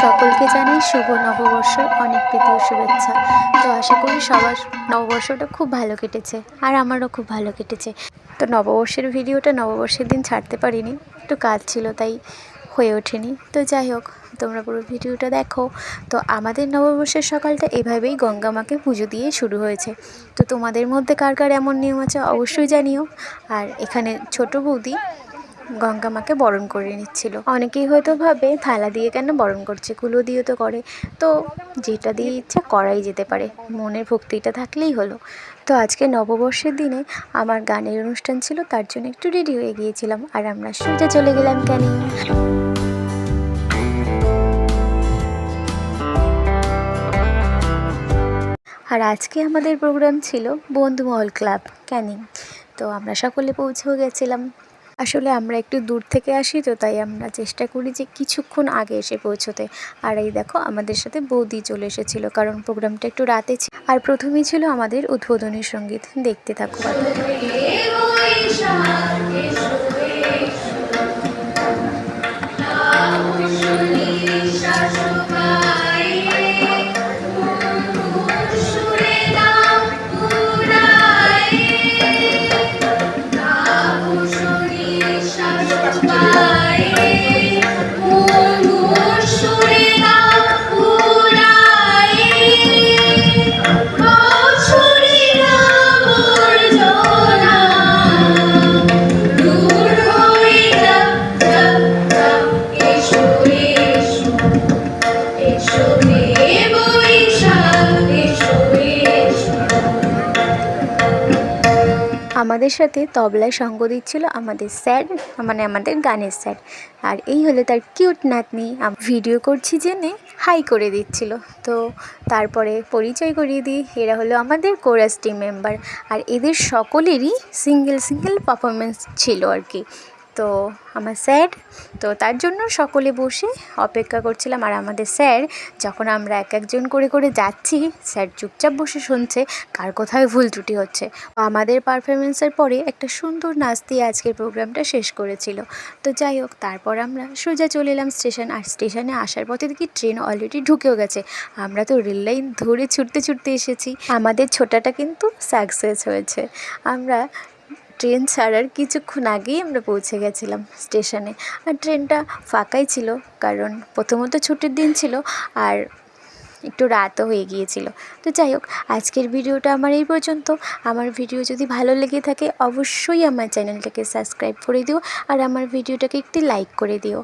সকলকে জানাই শুভ নববর্ষের অনেক প্রীতি ও শুভেচ্ছা। তো আশা করি সবার নববর্ষটা খুব ভালো কেটেছে, আর আমারও খুব ভালো কেটেছে। তো নববর্ষের ভিডিওটা নববর্ষের দিন ছাড়তে পারিনি, একটু কাজ ছিল তাই হয়ে ওঠেনি। তো যাই হোক, তোমরা পুরো ভিডিওটা দেখো। তো আমাদের নববর্ষের সকালটা এভাবেই গঙ্গা মাকে পুজো দিয়ে শুরু হয়েছে। তো তোমাদের মধ্যে কার কার এমন নিয়ম আছে অবশ্যই জানিও। আর এখানে ছোট বৌদি গঙ্গা মাকে বরণ করে নিচ্ছিল। অনেকেই হয়তো ভাবে থালা দিয়ে কেন বরণ করছে, কুলো দিয়ে তো করে। তো যেটা দিয়ে ইচ্ছা করাই যেতে পারে, মনের ভক্তিটা থাকলেই হলো। তো আজকে নববর্ষের দিনে আমার গানের অনুষ্ঠান ছিল, তার জন্য একটু রেডি হয়ে গিয়েছিলাম, আর আমরা সোজা চলে গেলাম ক্যানিং। আর আজকে আমাদের প্রোগ্রাম ছিল বন্ধুমহল ক্লাব ক্যানিং। তো আমরা সকলে পৌঁছেও গেছিলাম। আসলে আমরা একটু দূর থেকে আসি, তো তাই আমরা চেষ্টা করি যে কিছুক্ষণ আগে এসে পৌঁছতে। আর এই দেখো, আমাদের সাথে বৌদি চলে এসেছিল, কারণ প্রোগ্রামটা একটু রাতে ছিল। আর প্রথমেই ছিল আমাদের উদ্বোধনী সঙ্গীত, দেখতে থাকো। আমাদের সাথে তবলায় সঙ্গ দিচ্ছিল আমাদের স্যার, মানে আমাদের গানের স্যার। আর এই হলো তার কিউট নাতনি। ভিডিও করছি জেনে হাই করে দিচ্ছিল। তো তারপরে পরিচয় করিয়ে দিই, এরা হলো আমাদের কোরাস টিম মেম্বার। আর এদের সকলেরই সিঙ্গেল পারফরমেন্স ছিল আর কি। তো আমার স্যার, তো তার জন্য সকলে বসে অপেক্ষা করছিলাম। আর আমাদের স্যার, যখন আমরা এক একজন করে যাচ্ছি, স্যার চুপচাপ বসে শুনছে কার কোথায় ভুল ত্রুটি হচ্ছে। আমাদের পারফরমেন্সের পরে একটা সুন্দর নাচ দিয়ে আজকের প্রোগ্রামটা শেষ করেছিল। তো যাই হোক, তারপর আমরা সোজা চলে এলাম স্টেশন। আর স্টেশনে আসার পথে দেখি ট্রেন অলরেডি ঢুকেও গেছে। আমরা তো রেল লাইন ধরে ছুটতে এসেছি। আমাদের ছোটাটা কিন্তু সাকসেস হয়েছে। আমরা ট্রেন ছাড়ার কিছুক্ষণ আগেই আমরা পৌঁছে গেছিলাম স্টেশনে। আর ট্রেনটা ফাঁকাই ছিল, কারণ প্রথমত ছুটির দিন ছিল, আর একটু রাতও হয়ে গিয়েছিল। তো যাই হোক, আজকের ভিডিওটা আমার এই পর্যন্ত। আমার ভিডিও যদি ভালো লেগে থাকে অবশ্যই আমার চ্যানেলটাকে সাবস্ক্রাইব করে দিও, আর আমার ভিডিওটাকে একটি লাইক করে দিও।